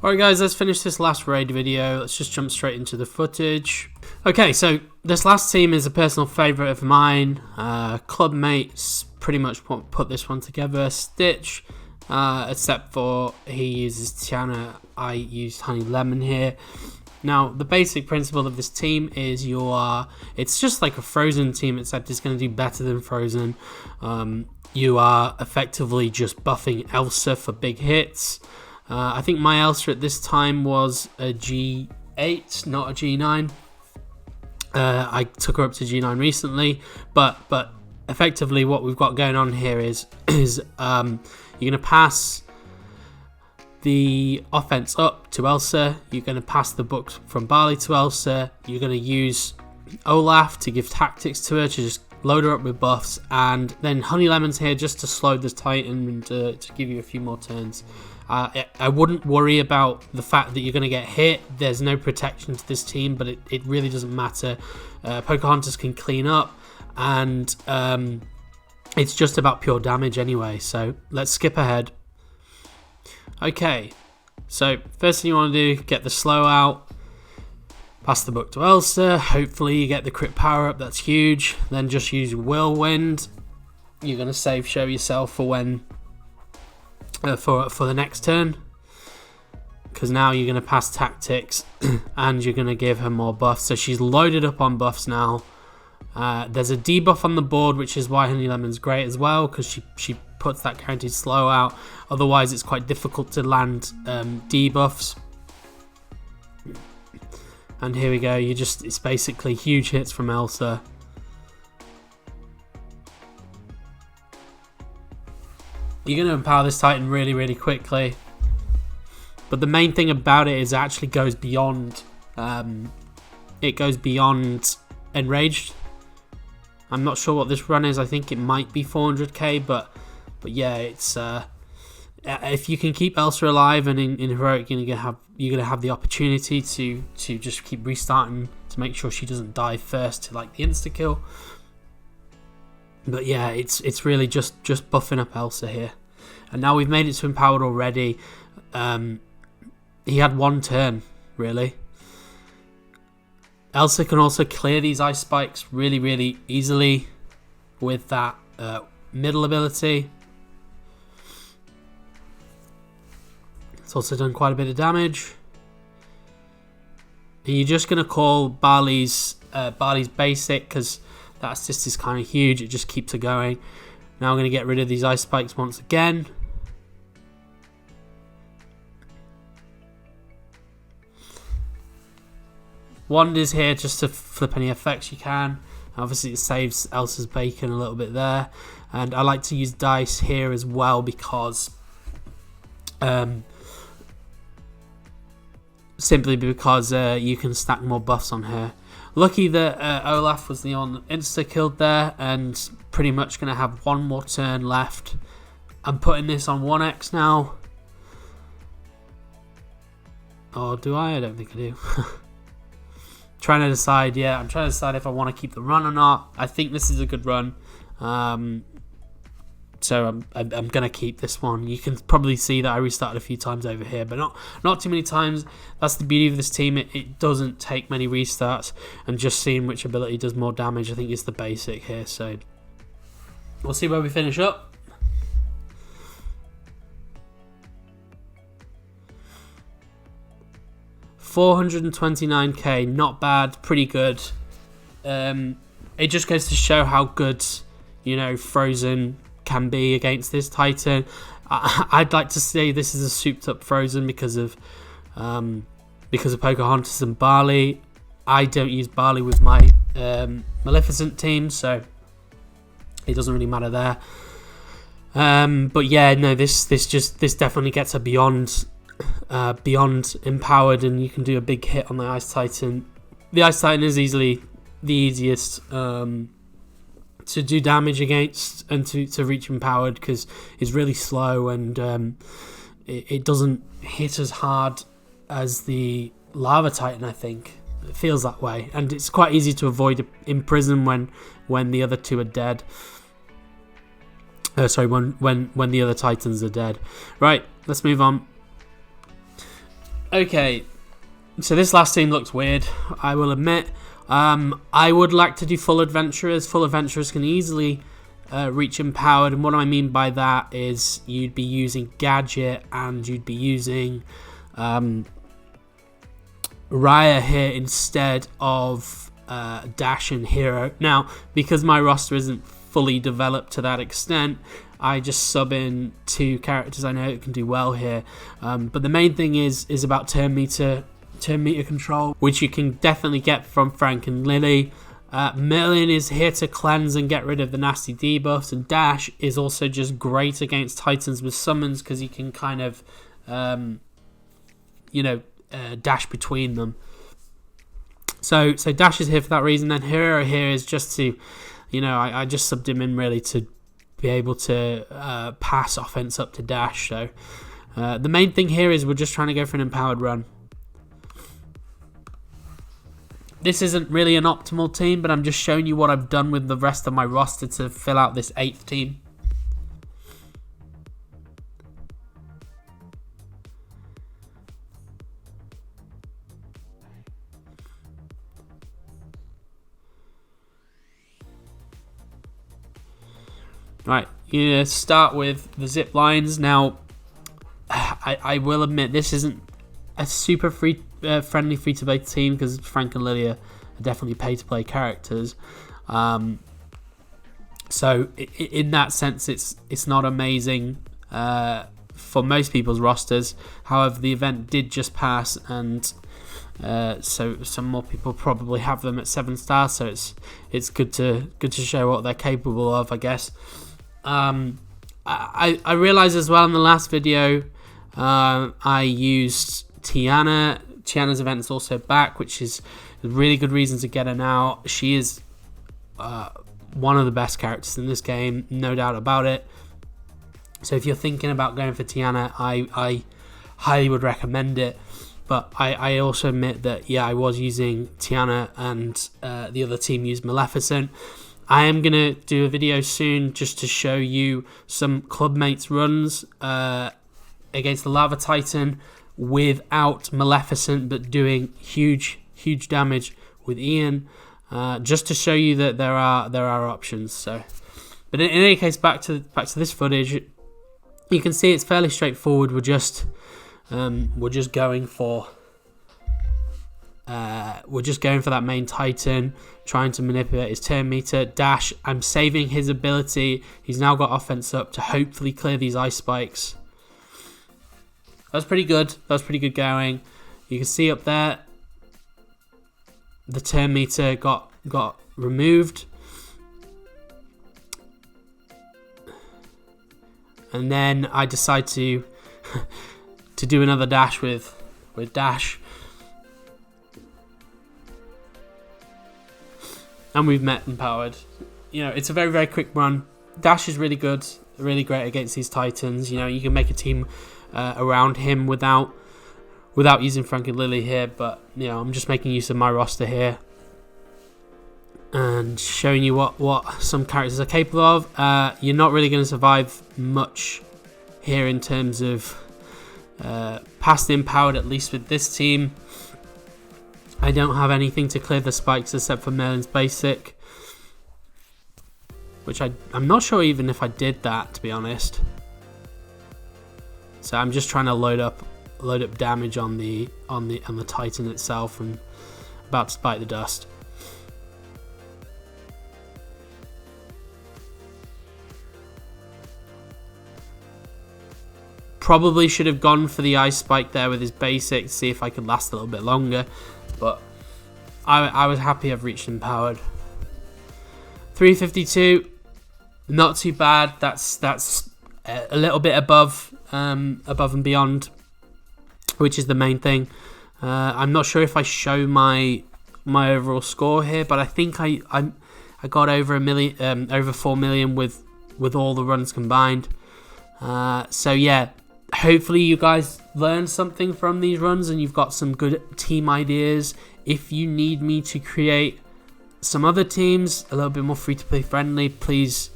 Alright guys, let's finish this last raid video. Let's just jump straight into the footage. Okay, so this last team is a personal favourite of mine. Club mates pretty much put this one together. Stitch, except for he uses Tiana, I used Honey Lemon here. Now, the basic principle of this team is it's just like a Frozen team, except it's going to do better than Frozen. You are effectively just buffing Elsa for big hits. I think my Elsa at this time was a G8, not a G9. I took her up to G9 recently, but effectively what we've got going on here is you're going to pass the offense up to Elsa, you're going to pass the book from Barley to Elsa, you're going to use Olaf to give tactics to her, to just load her up with buffs, and then Honey Lemon's here just to slow this Titan and to give you a few more turns. I wouldn't worry about the fact that you're going to get hit. There's no protection to this team, but it really doesn't matter. Pocahontas can clean up, and it's just about pure damage anyway, so let's skip ahead. Okay, so first thing you want to do, get the slow out, pass the book to Elsa, hopefully you get the crit power up, that's huge. Then just use Whirlwind. You're going to save show yourself for when for the next turn, because now you're going to pass tactics and you're going to give her more buffs, so she's loaded up on buffs now. There's a debuff on the board, which is why Honey Lemon's great as well, because she puts that guaranteed slow out. Otherwise it's quite difficult to land debuffs. And here we go, it's basically huge hits from Elsa. You're going to empower this Titan really, really quickly. But the main thing about it is it actually goes beyond Enraged. I'm not sure what this run is. I think it might be 400k, but yeah, it's if you can keep Elsa alive, and in Heroic you're gonna have the opportunity to just keep restarting to make sure she doesn't die first to like the insta kill. But yeah, it's really just buffing up Elsa here. And now we've made it to empowered already. He had one turn, really. Elsa can also clear these ice spikes really, really easily with that middle ability. It's also done quite a bit of damage. And you're just going to call Barley's basic, because that assist is kind of huge. It just keeps it going. Now I'm going to get rid of these ice spikes once again. Wand is here just to flip any effects you can. Obviously it saves Elsa's bacon a little bit there. And I like to use dice here as well, because simply because you can stack more buffs on her. Lucky that Olaf was the one that insta-killed there, and pretty much going to have one more turn left. I'm putting this on 1x now. Or do I? I don't think I do. I'm trying to decide if I want to keep the run or not. I think this is a good run. So I'm going to keep this one. You can probably see that I restarted a few times over here, but not too many times. That's the beauty of this team. It doesn't take many restarts, and just seeing which ability does more damage, I think, is the basic here. So we'll see where we finish up. $429k, not bad, pretty good. It just goes to show how good, Frozen can be against this Titan. I'd like to say this is a souped up Frozen because of Pocahontas and Barley. I don't use Barley with my Maleficent team, so it doesn't really matter there. But yeah, no, this definitely gets her beyond empowered, and you can do a big hit on the Ice Titan. The Ice Titan is easily the easiest to do damage against and to reach empowered, because it's really slow, and it doesn't hit as hard as the Lava Titan. I think it feels that way, and it's quite easy to avoid imprison when the other two are dead. When the other Titans are dead. Right, let's move on. Okay, so this last team looks weird, I will admit. I would like to do full adventurers. Full adventurers can easily reach empowered, and what I mean by that is you'd be using Gadget and you'd be using Raya here instead of Dash and Hero. Now, because my roster isn't fully developed to that extent, I just sub in 2 characters I know it can do well here. But the main thing is about turn meter control, which you can definitely get from Frank and Lily. Merlin is here to cleanse and get rid of the nasty debuffs, and Dash is also just great against Titans with summons because he can kind of, dash between them. So Dash is here for that reason. Then Hero here is just to, I just subbed him in really to be able to pass offense up to Dash. So the main thing here is we're just trying to go for an empowered run. This isn't really an optimal team, but I'm just showing you what I've done with the rest of my roster to fill out this 8th team. Right, you start with the zip lines. Now, I will admit this isn't a super friendly free-to-play team because Frank and Lily are definitely pay-to-play characters. So in that sense, it's not amazing for most people's rosters. However, the event did just pass, and so some more people probably have them at 7 stars. So it's good to show what they're capable of, I guess. I realized as well in the last video, I used Tiana. Tiana's event is also back, which is a really good reason to get her now. She is one of the best characters in this game, no doubt about it. So if you're thinking about going for Tiana, I highly would recommend it. But I also admit that, yeah, I was using Tiana and the other team used Maleficent. I am going to do a video soon just to show you some clubmates runs against the Lava Titan without Maleficent, but doing huge damage with Ian, just to show you that there are options. So, but in any case, back to this footage, you can see it's fairly straightforward. We're just going for that main Titan, trying to manipulate his turn meter. Dash, I'm saving his ability. He's now got offense up to hopefully clear these ice spikes. That was pretty good. That was pretty good going. You can see up there, the turn meter got removed. And then I decide to do another dash with Dash. And we've met empowered. It's a very, very quick run. Dash is really good, really great against these Titans. You can make a team around him without using Frank and Lily here. But, I'm just making use of my roster here and showing you what some characters are capable of. You're not really going to survive much here in terms of past empowered, at least with this team. I don't have anything to clear the spikes except for Merlin's basic, which I'm not sure even if I did that, to be honest. So I'm just trying to load up damage on the Titan itself and about to spike the dust. Probably should have gone for the ice spike there with his basic to see if I could last a little bit longer. But I was happy I've reached empowered. 352, not too bad. That's a little bit above and beyond, which is the main thing. I'm not sure if I show my overall score here, but I think I got over 4 million with all the runs combined. So yeah. Hopefully you guys learned something from these runs and you've got some good team ideas. If you need me to create some other teams a little bit more free-to-play friendly, please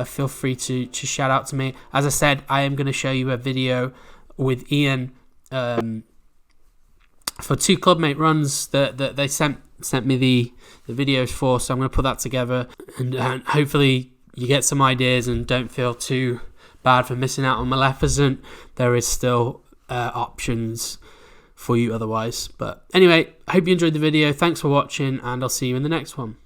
feel free to shout out to me. As I said, I am going to show you a video with Ian for 2 clubmate runs that they sent me the videos for, so I'm going to put that together, and hopefully you get some ideas and don't feel too bad for missing out on Maleficent. There is still options for you otherwise. But anyway, I hope you enjoyed the video. Thanks for watching, and I'll see you in the next one.